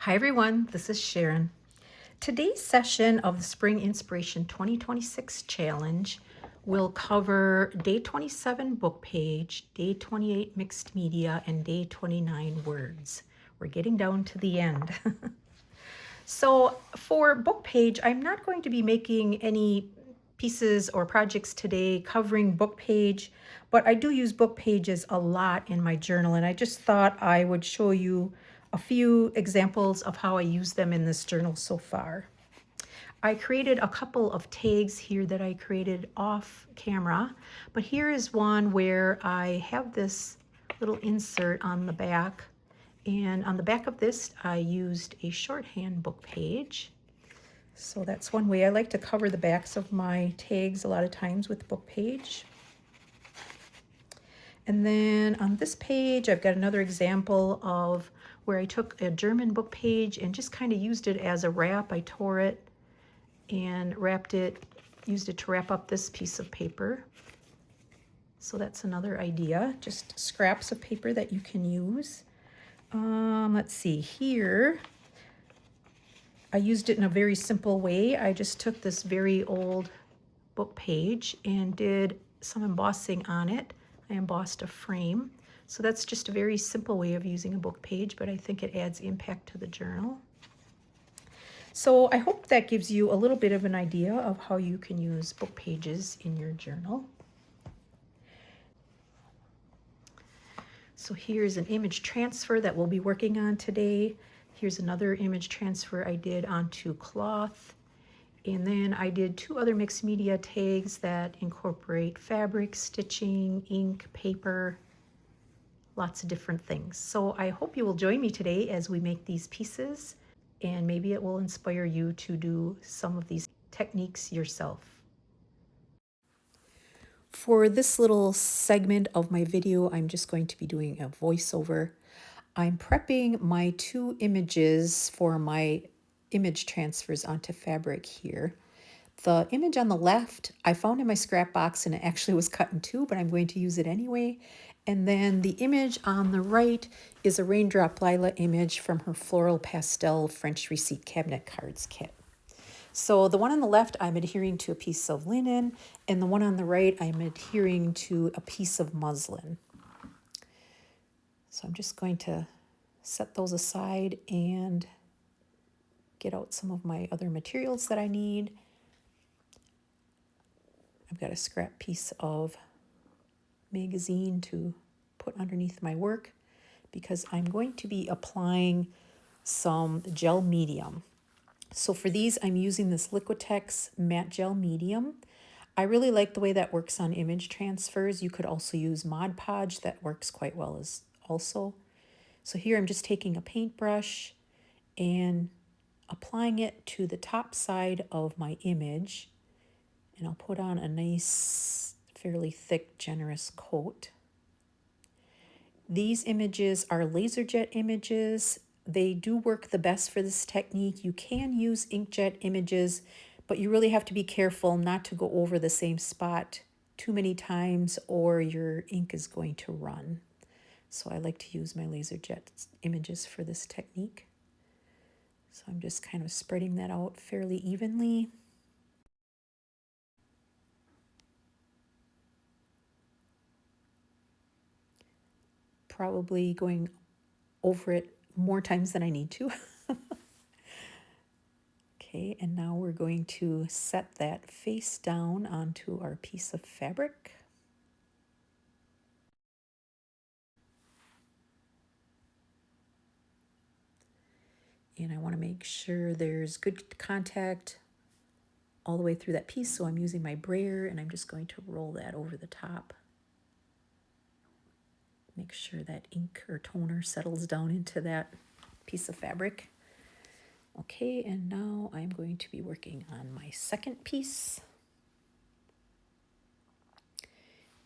Hi everyone, this is Sharon. Today's session of the Spring Inspiration 2026 Challenge will cover day 27 book page, day 28 mixed media, and day 29 words. We're getting down to the end. So for book page, I'm not going to be making any pieces or projects today covering book page, but I do use book pages a lot in my journal, and I just thought I would show you a few examples of how I use them in this journal so far. I created a couple of tags here that I created off camera, but here is one where I have this little insert on the back, and on the back of this I used a shorthand book page. So that's one way I like to cover the backs of my tags a lot of times with book page. And then on this page, I've got another example of where I took a German book page and just kind of used it as a wrap. I tore it and wrapped it, used it to wrap up this piece of paper. So that's another idea, just scraps of paper that you can use. Let's see here. I used it in a very simple way. I just took this very old book page and did some embossing on it. I embossed a frame. So that's just a very simple way of using a book page, but I think it adds impact to the journal. So I hope that gives you a little bit of an idea of how you can use book pages in your journal. So here's an image transfer that we'll be working on today. Here's another image transfer I did onto cloth. And then I did two other mixed media tags that incorporate fabric, stitching, ink, paper, lots of different things. So I hope you will join me today as we make these pieces, and maybe it will inspire you to do some of these techniques yourself. For this little segment of my video, I'm just going to be doing a voiceover. I'm prepping my two images for my image transfers onto fabric here. The image on the left, I found in my scrap box and it actually was cut in two, but I'm going to use it anyway. And then the image on the right is a Raindrop Lila image from her Floral Pastel French Receipt Cabinet Cards kit. So the one on the left, I'm adhering to a piece of linen, and the one on the right, I'm adhering to a piece of muslin. So I'm just going to set those aside and get out some of my other materials that I need. I've got a scrap piece of magazine to put underneath my work because I'm going to be applying some gel medium. So for these, I'm using this Liquitex matte gel medium. I really like the way that works on image transfers. You could also use Mod Podge, that works quite well as also. So here I'm just taking a paintbrush and applying it to the top side of my image, and I'll put on a nice, fairly thick, generous coat. These images are LaserJet images. They do work the best for this technique. You can use inkjet images, but you really have to be careful not to go over the same spot too many times or your ink is going to run. So I like to use my LaserJet images for this technique. So I'm just kind of spreading that out fairly evenly. Probably going over it more times than I need to. Okay, and now we're going to set that face down onto our piece of fabric. And I want to make sure there's good contact all the way through that piece, so I'm using my brayer and I'm just going to roll that over the top. Make sure that ink or toner settles down into that piece of fabric. Okay, and now I'm going to be working on my second piece.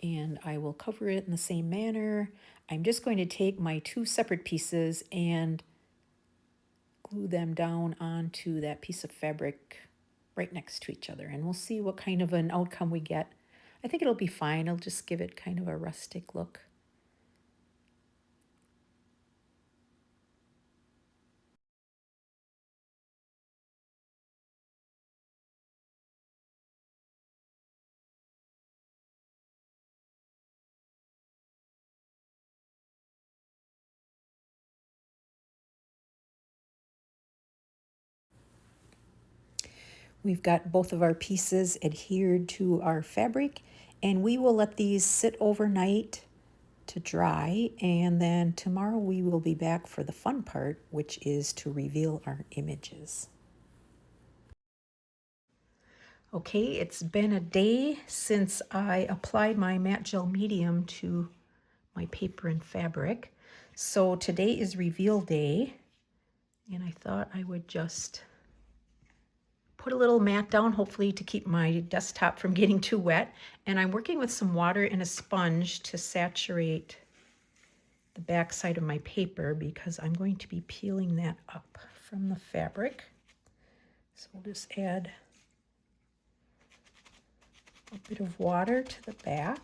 And I will cover it in the same manner. I'm just going to take my two separate pieces and glue them down onto that piece of fabric right next to each other, and we'll see what kind of an outcome we get. I think it'll be fine. I'll just give it kind of a rustic look. We've got both of our pieces adhered to our fabric, and we will let these sit overnight to dry, and then tomorrow we will be back for the fun part, which is to reveal our images. Okay, it's been a day since I applied my matte gel medium to my paper and fabric. So today is reveal day, and I thought I would just put a little mat down, hopefully to keep my desktop from getting too wet. And I'm working with some water and a sponge to saturate the back side of my paper because I'm going to be peeling that up from the fabric. So we'll just add a bit of water to the back.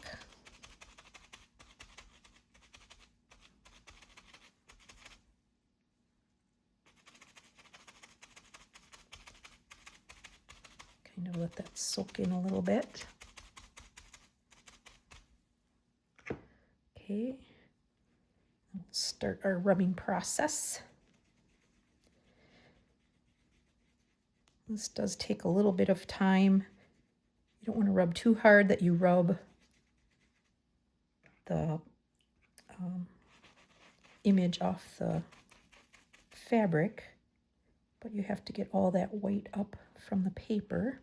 Kind of let that soak in a little bit. Okay, we'll start our rubbing process. This does take a little bit of time. You don't want to rub too hard that you rub the image off the fabric, but you have to get all that white up from the paper.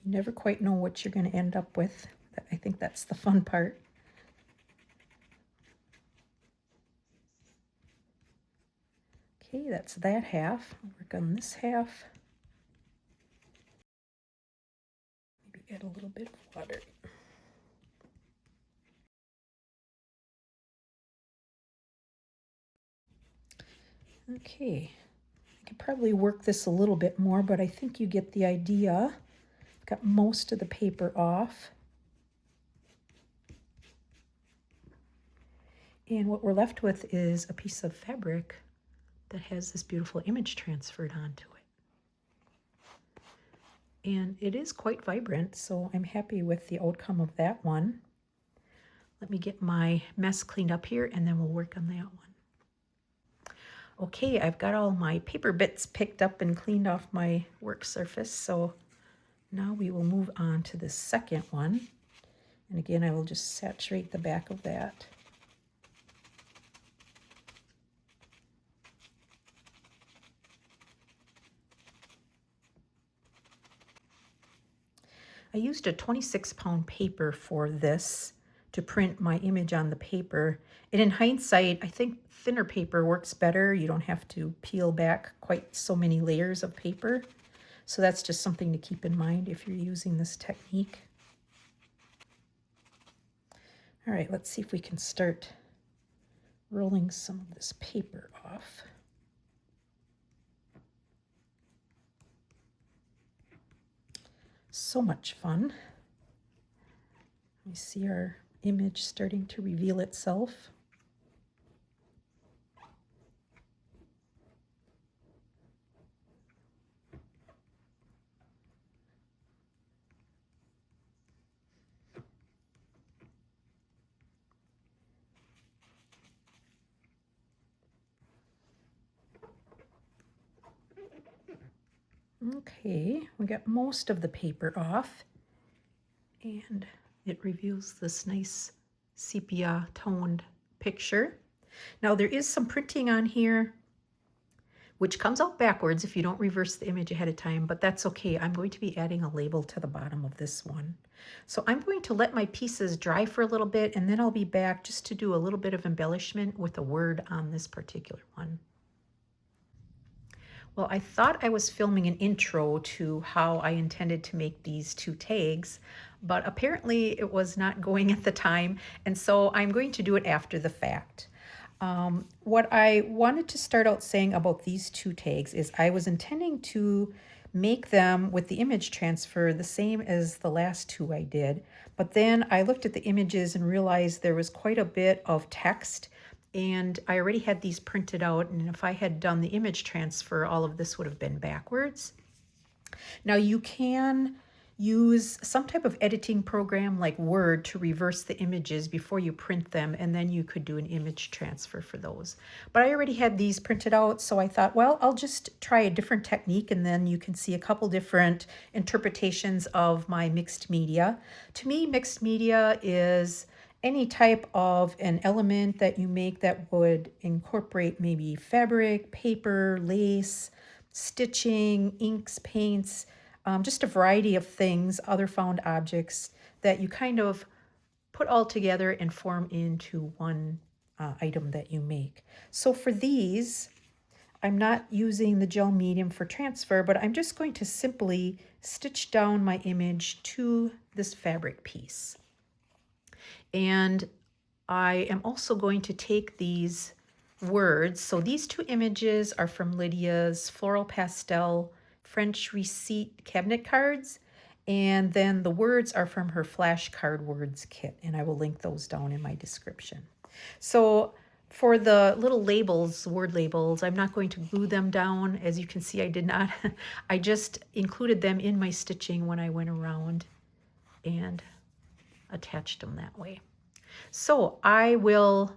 You never quite know what you're going to end up with. I think that's the fun part. Okay, that's that half. I'll work on this half. Maybe add a little bit of water. Okay, I could probably work this a little bit more, but I think you get the idea. I've got most of the paper off. And what we're left with is a piece of fabric that has this beautiful image transferred onto it. And it is quite vibrant, so I'm happy with the outcome of that one. Let me get my mess cleaned up here, and then we'll work on that one. Okay, I've got all my paper bits picked up and cleaned off my work surface, so now we will move on to the second one. And again, I will just saturate the back of that. I used a 26-pound paper for this to print my image on the paper. And in hindsight, I think thinner paper works better. You don't have to peel back quite so many layers of paper. So that's just something to keep in mind if you're using this technique. All right, let's see if we can start rolling some of this paper off. So much fun. We see our image starting to reveal itself. Okay, we got most of the paper off, and it reveals this nice sepia toned picture. Now there is some printing on here which comes out backwards if you don't reverse the image ahead of time, but that's okay. I'm going to be adding a label to the bottom of this one. So I'm going to let my pieces dry for a little bit, and then I'll be back just to do a little bit of embellishment with a word on this particular one. Well, I thought I was filming an intro to how I intended to make these two tags, but apparently it was not going at the time, and so I'm going to do it after the fact. What I wanted to start out saying about these two tags is I was intending to make them with the image transfer the same as the last two I did, but then I looked at the images and realized there was quite a bit of text, and I already had these printed out, and if I had done the image transfer, all of this would have been backwards. Now you can use some type of editing program like Word to reverse the images before you print them, and then you could do an image transfer for those. But I already had these printed out, so I thought, well, I'll just try a different technique, and then you can see a couple different interpretations of my mixed media. To me, mixed media is any type of an element that you make that would incorporate maybe fabric, paper, lace, stitching, inks, paints, just a variety of things, other found objects that you kind of put all together and form into one item that you make. So for these, I'm not using the gel medium for transfer, but I'm just going to simply stitch down my image to this fabric piece. And I am also going to take these words. So these two images are from Lydia's Floral Pastel French receipt cabinet cards. And then the words are from her flashcard words kit. And I will link those down in my description. So for the little labels, word labels, I'm not going to glue them down. As you can see, I did not. I just included them in my stitching when I went around and attached them that way. So I will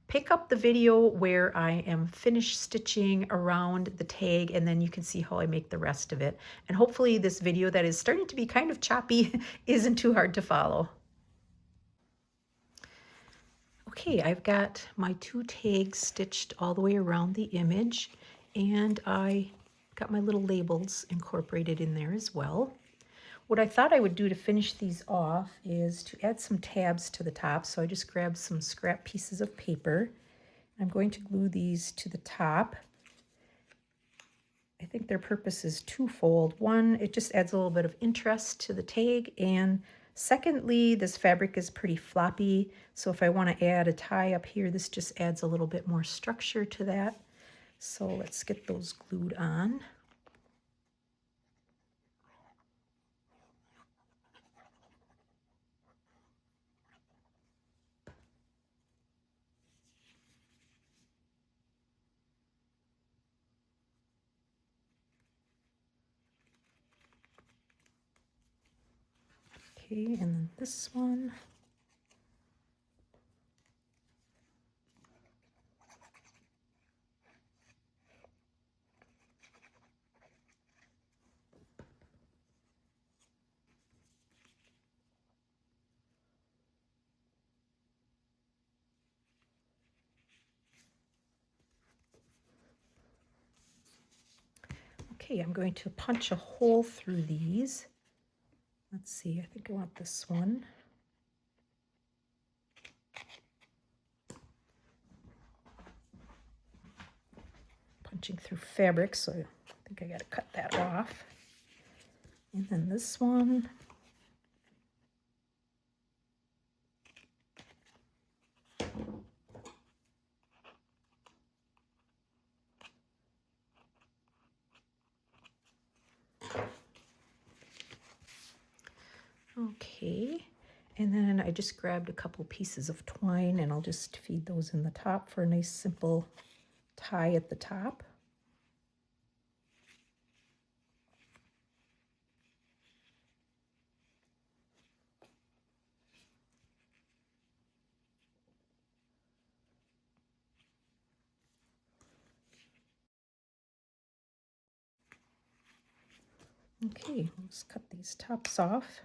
pick up the video where I am finished stitching around the tag, and then you can see how I make the rest of it. And hopefully this video that is starting to be kind of choppy isn't too hard to follow. Okay, I've got my two tags stitched all the way around the image, and I got my little labels incorporated in there as well. What I thought I would do to finish these off is to add some tabs to the top. So I just grabbed some scrap pieces of paper. I'm going to glue these to the top. I think their purpose is twofold. One, it just adds a little bit of interest to the tag, and secondly, this fabric is pretty floppy, so if I want to add a tie up here, this just adds a little bit more structure to that. So let's get those glued on. Okay, and then this one. Okay, I'm going to punch a hole through these. Let's see, I think I want this one. Punching through fabric, so I think I got to cut that off. And then this one. Okay, and then I just grabbed a couple pieces of twine, and I'll just feed those in the top for a nice simple tie at the top. Okay, let's cut these tops off.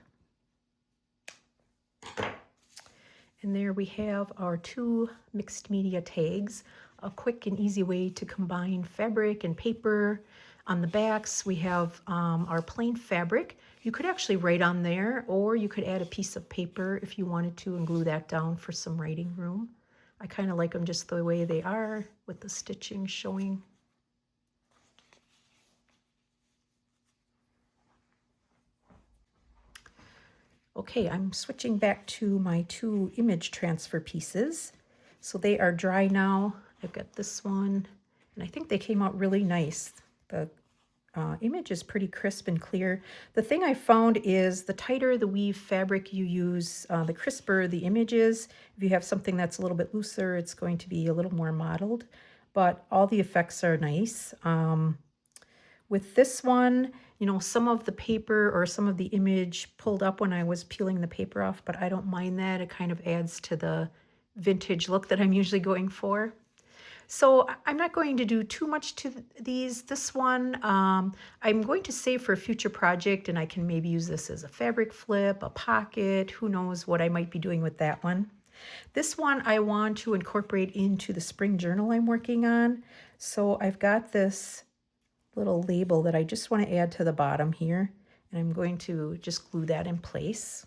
And there we have our two mixed media tags, a quick and easy way to combine fabric and paper. On the backs, we have our plain fabric. You could actually write on there, or you could add a piece of paper if you wanted to and glue that down for some writing room. I kind of like them just the way they are with the stitching showing. Okay, I'm switching back to my two image transfer pieces. So they are dry now. I've got this one, and I think they came out really nice. The image is pretty crisp and clear. The thing I found is the tighter the weave fabric you use, the crisper the image is. If you have something that's a little bit looser, it's going to be a little more mottled, but all the effects are nice. With this one, You know, some of the paper or some of the image pulled up when I was peeling the paper off, but I don't mind that. It kind of adds to the vintage look that I'm usually going for. So I'm not going to do too much to these. This one I'm going to save for a future project, and I can maybe use this as a fabric flip, a pocket, who knows what I might be doing with that one. This one I want to incorporate into the spring journal I'm working on. So I've got this little label that I just want to add to the bottom here, and I'm going to just glue that in place.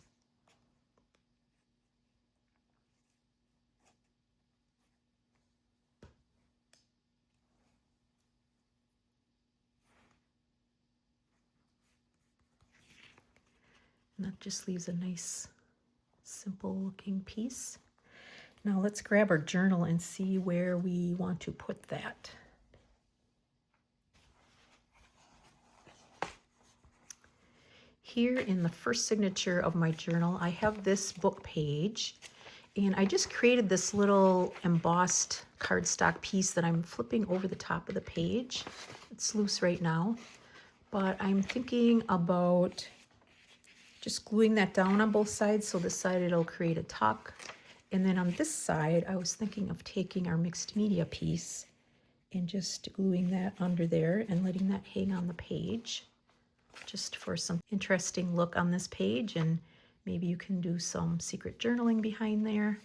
And that just leaves a nice, simple looking piece. Now let's grab our journal and see where we want to put that. Here in the first signature of my journal, I have this book page, and I just created this little embossed cardstock piece that I'm flipping over the top of the page. It's loose right now, but I'm thinking about just gluing that down on both sides. So this side it'll create a tuck, and then on this side I was thinking of taking our mixed media piece and just gluing that under there and letting that hang on the page, just for some interesting look on this page, and maybe you can do some secret journaling behind there.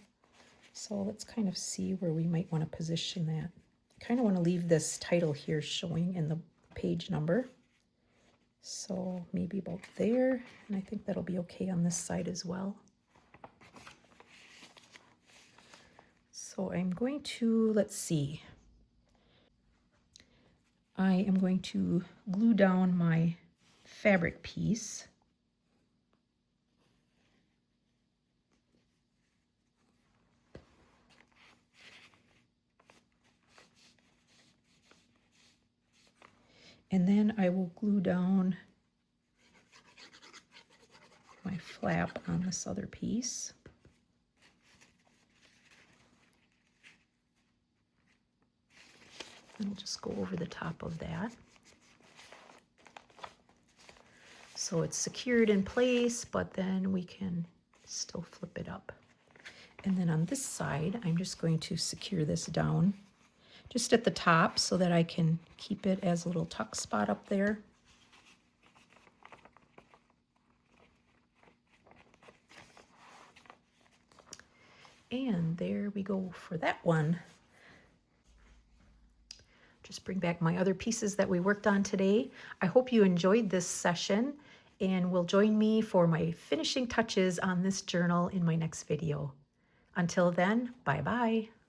So let's kind of see where we might want to position that. I kind of want to leave this title here showing in the page number. So maybe about there, and I think that'll be okay on this side as well. So I'm going to, let's see, I am going to glue down my fabric piece. And then I will glue down my flap on this other piece. And I'll just go over the top of that. So it's secured in place, but then we can still flip it up. And then on this side, I'm just going to secure this down just at the top so that I can keep it as a little tuck spot up there. And there we go for that one. Just bring back my other pieces that we worked on today. I hope you enjoyed this session and will join me for my finishing touches on this journal in my next video. Until then, bye-bye.